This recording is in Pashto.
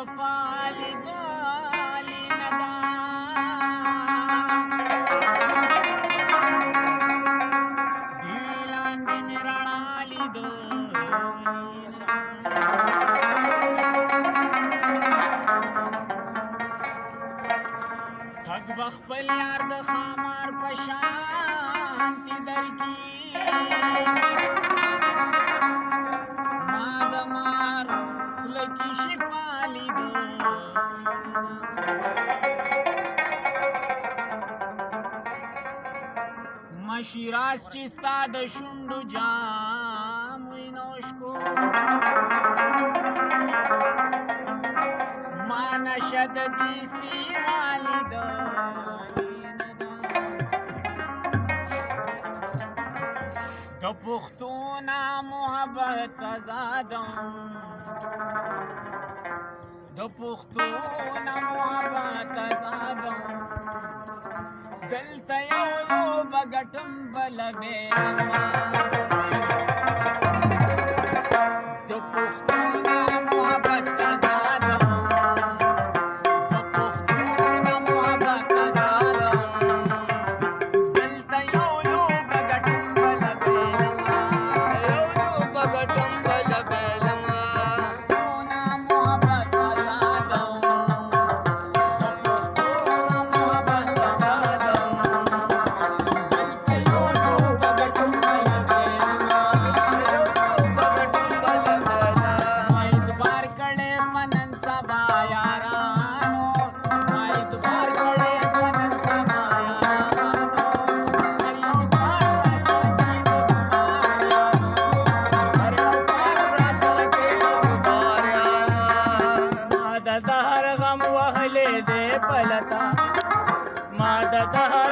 وفالي دالي ندا ديلان دي مرانالي دالي تھک بخپل یار د خامار پشانتی درکی ما د مار خلکی شفالی د مشیراز چستا د شونډو جام وی نوش کو ما نشد دیسی والی د پختونا محبت آزادم د پختونا محبت آزادم دلته یو لوبه ګټم بله بیرما د پختونا محبت آزادم د پختونا محبت آزادم دلته یو لوبه ګټم بله بیرما یو لوبه ګټم بله بیرما پختونا محبت آزادم د پختونا محبت آزادم دلته یو لوبه ګټم بله بیرما یو لوبه ګټم بله بیرما ما اعتبار کړی په نن سبا یارانو ما اعتبار کړی په نن سبا یارانو هر یو کار راسره کوي د ګمار یانو هر یو کار راسره کوي د ګمار یانو ما د دهر غم وهلی دی پلتا ما د دهر